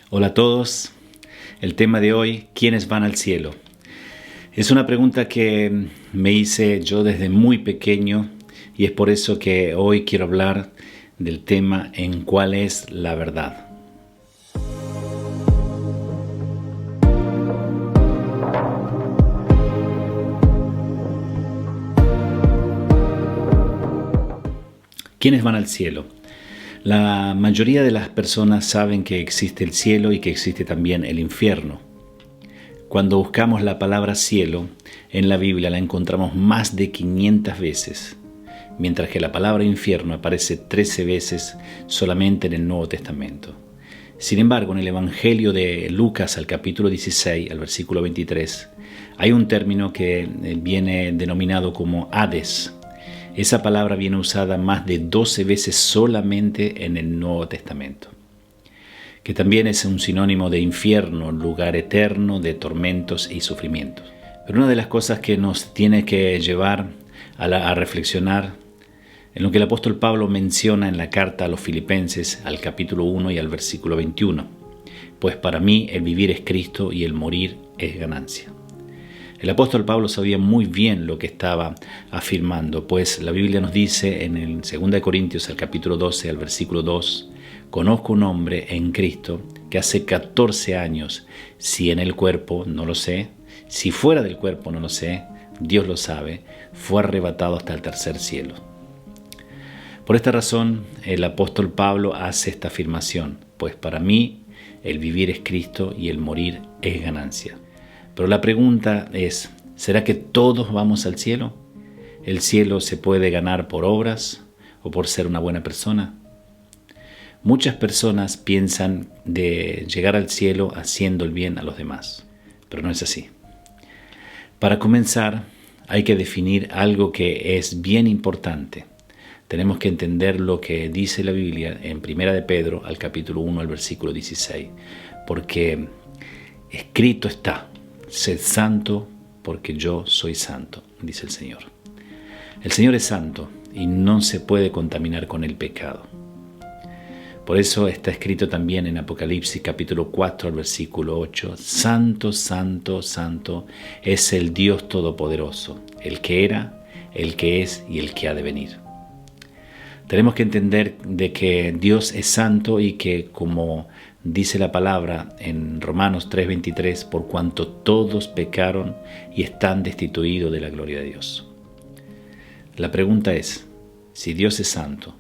Hola a todos. El tema de hoy, ¿quiénes van al cielo? Es una pregunta que me hice yo desde muy pequeño y es por eso que hoy quiero hablar del tema en cuál es la verdad. ¿Quiénes van al cielo? La mayoría de las personas saben que existe el cielo y que existe también el infierno. Cuando buscamos la palabra cielo, en la Biblia la encontramos más de 500 veces, mientras que la palabra infierno aparece 13 veces solamente en el Nuevo Testamento. Sin embargo, en el Evangelio de Lucas, al capítulo 16, al versículo 23, hay un término que viene denominado como Hades. Esa palabra viene usada más de 12 veces solamente en el Nuevo Testamento, que también es un sinónimo de infierno, lugar eterno de tormentos y sufrimientos. Pero una de las cosas que nos tiene que llevar a reflexionar en lo que el apóstol Pablo menciona en la carta a los Filipenses, al capítulo 1 y al versículo 21, pues para mí el vivir es Cristo y el morir es ganancia. El apóstol Pablo sabía muy bien lo que estaba afirmando, pues la Biblia nos dice en el 2 Corintios, el capítulo 12, al versículo 2, conozco un hombre en Cristo que hace 14 años, si en el cuerpo, no lo sé, si fuera del cuerpo, no lo sé, Dios lo sabe, fue arrebatado hasta el tercer cielo. Por esta razón, el apóstol Pablo hace esta afirmación, pues para mí el vivir es Cristo y el morir es ganancia. Pero la pregunta es, ¿será que todos vamos al cielo? ¿El cielo se puede ganar por obras o por ser una buena persona? Muchas personas piensan de llegar al cielo haciendo el bien a los demás, pero no es así. Para comenzar, hay que definir algo que es bien importante. Tenemos que entender lo que dice la Biblia en 1 de Pedro, al capítulo 1, al versículo 16, porque escrito está, sed santo porque yo soy santo, dice el Señor. El Señor es santo y no se puede contaminar con el pecado. Por eso está escrito también en Apocalipsis capítulo 4 al versículo 8, santo, santo, santo es el Dios Todopoderoso, el que era, el que es y el que ha de venir. Tenemos que entender de que Dios es santo y que, como dice la palabra en Romanos 3:23, por cuanto todos pecaron y están destituidos de la gloria de Dios. La pregunta es, si Dios es santo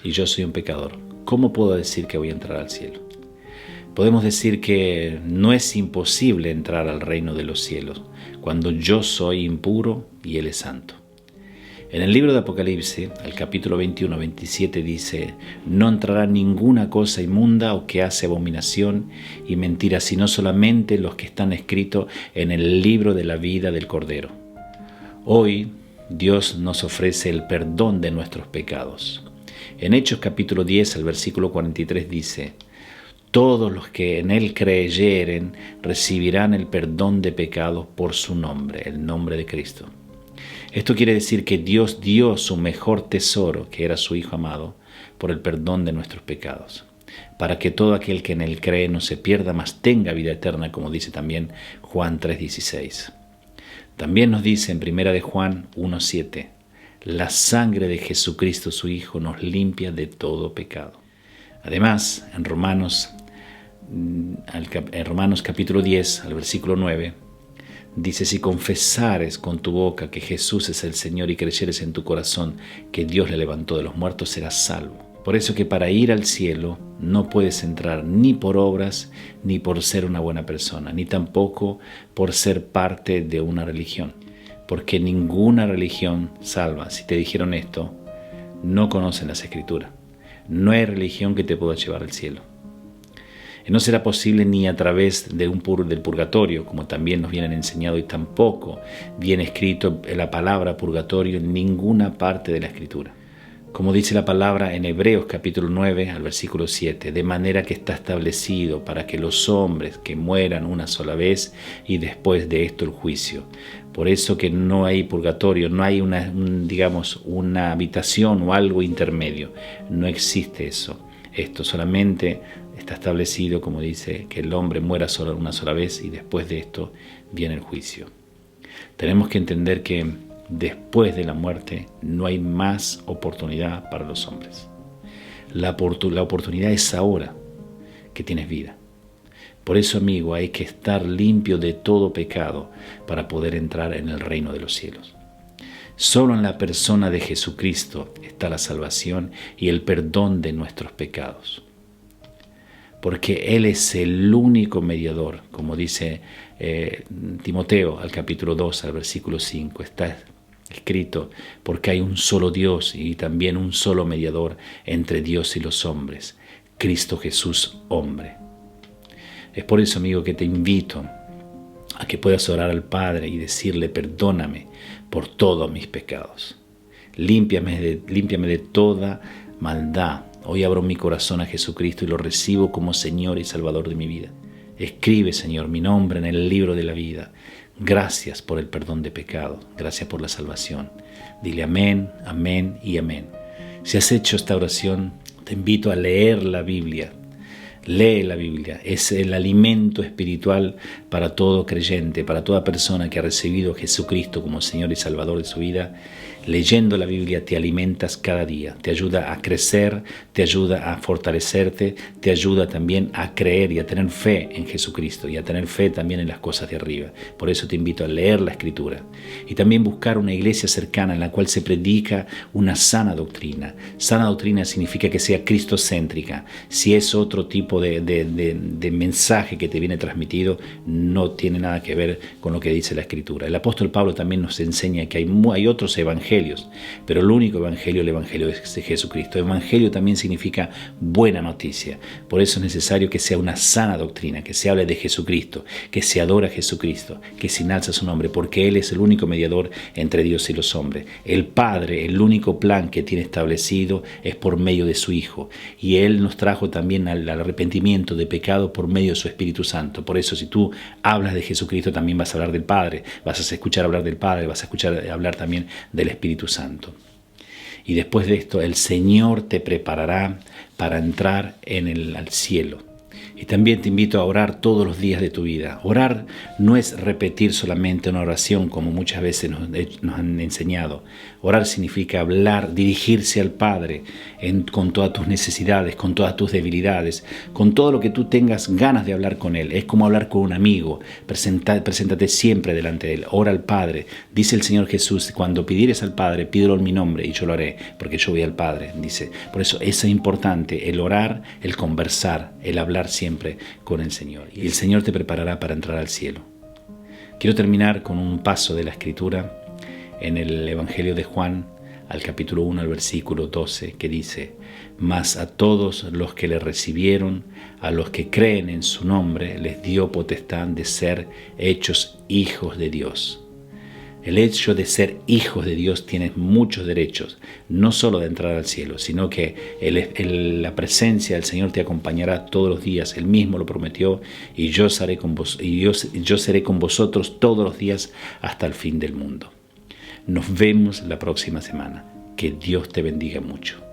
y yo soy un pecador, ¿cómo puedo decir que voy a entrar al cielo? Podemos decir que no es imposible entrar al reino de los cielos cuando yo soy impuro y Él es santo. En el libro de Apocalipsis, el capítulo 21-27 dice, no entrará ninguna cosa inmunda o que hace abominación y mentira, sino solamente los que están escritos en el libro de la vida del Cordero. Hoy Dios nos ofrece el perdón de nuestros pecados. En Hechos capítulo 10, el versículo 43 dice, todos los que en Él creyeren recibirán el perdón de pecados por su nombre, el nombre de Cristo. Esto quiere decir que Dios dio su mejor tesoro, que era su Hijo amado, por el perdón de nuestros pecados, para que todo aquel que en Él cree no se pierda, mas tenga vida eterna, como dice también Juan 3:16. También nos dice en 1 de Juan 1:7, la sangre de Jesucristo su Hijo nos limpia de todo pecado. Además, en Romanos capítulo 10, al versículo 9, dice, si confesares con tu boca que Jesús es el Señor y creyeres en tu corazón que Dios le levantó de los muertos, serás salvo. Por eso que para ir al cielo no puedes entrar ni por obras, ni por ser una buena persona, ni tampoco por ser parte de una religión. Porque ninguna religión salva. Si te dijeron esto, no conocen las Escrituras. No hay religión que te pueda llevar al cielo. No será posible ni a través del purgatorio, como también nos vienen enseñado, y tampoco viene escrito la palabra purgatorio en ninguna parte de la Escritura. Como dice la palabra en Hebreos capítulo 9 al versículo 7, de manera que está establecido para que los hombres que mueran una sola vez y después de esto el juicio. Por eso que no hay purgatorio, no hay una habitación o algo intermedio. No existe eso. Esto solamente está establecido, como dice, que el hombre muera solo una sola vez y después de esto viene el juicio. Tenemos que entender que después de la muerte no hay más oportunidad para los hombres. La oportunidad es ahora que tienes vida. Por eso, amigo, hay que estar limpio de todo pecado para poder entrar en el reino de los cielos. Solo en la persona de Jesucristo está la salvación y el perdón de nuestros pecados. Porque Él es el único mediador, como dice Timoteo al capítulo 2, al versículo 5, está escrito, porque hay un solo Dios y también un solo mediador entre Dios y los hombres, Cristo Jesús, hombre. Es por eso, amigo, que te invito a que puedas orar al Padre y decirle: perdóname por todos mis pecados. Límpiame de toda maldad. Hoy abro mi corazón a Jesucristo y lo recibo como Señor y Salvador de mi vida. Escribe, Señor, mi nombre en el libro de la vida. Gracias por el perdón de pecado. Gracias por la salvación. Dile amén, amén y amén. Si has hecho esta oración, te invito a leer la Biblia. Lee la Biblia, es el alimento espiritual para todo creyente, para toda persona que ha recibido a Jesucristo como Señor y Salvador de su vida. Leyendo la Biblia te alimentas cada día, te ayuda a crecer, te ayuda a fortalecerte, te ayuda también a creer y a tener fe en Jesucristo y a tener fe también en las cosas de arriba. Por eso te invito a leer la Escritura y también buscar una iglesia cercana en la cual se predica una sana doctrina. Sana doctrina significa que sea cristocéntrica. Si es otro tipo de mensaje que te viene transmitido, no tiene nada que ver con lo que dice la Escritura. El apóstol Pablo también nos enseña que hay otros evangelios, pero el único evangelio, el evangelio es de Jesucristo. Evangelio también significa buena noticia. Por eso es necesario que sea una sana doctrina, que se hable de Jesucristo, que se adora a Jesucristo, que se enalza su nombre, porque Él es el único mediador entre Dios y los hombres. El Padre, el único plan que tiene establecido es por medio de su Hijo, y Él nos trajo también al arrepentimiento de pecado por medio de su Espíritu Santo. Por eso, si tú hablas de Jesucristo, también vas a hablar del Padre, vas a escuchar hablar del Padre, vas a escuchar hablar también del Espíritu Santo. Y después de esto, el Señor te preparará para entrar al cielo. Y también te invito a orar todos los días de tu vida. Orar no es repetir solamente una oración como muchas veces nos han enseñado. Orar significa hablar, dirigirse al Padre con todas tus necesidades, con todas tus debilidades, con todo lo que tú tengas ganas de hablar con Él. Es como hablar con un amigo. Preséntate siempre delante de Él. Ora al Padre. Dice el Señor Jesús: cuando pidieres al Padre, pídelo en mi nombre y yo lo haré, porque yo voy al Padre. Dice. Por eso es importante el orar, el conversar, el hablar siempre con el Señor, y el Señor te preparará para entrar al cielo. Quiero terminar con un paso de la Escritura en el Evangelio de Juan, al capítulo 1, al versículo 12, que dice: mas a todos los que le recibieron, a los que creen en su nombre, les dio potestad de ser hechos hijos de Dios. El hecho de ser hijos de Dios tienes muchos derechos, no solo de entrar al cielo, sino que la presencia del Señor te acompañará todos los días. Él mismo lo prometió: y yo seré con vosotros todos los días hasta el fin del mundo. Nos vemos la próxima semana. Que Dios te bendiga mucho.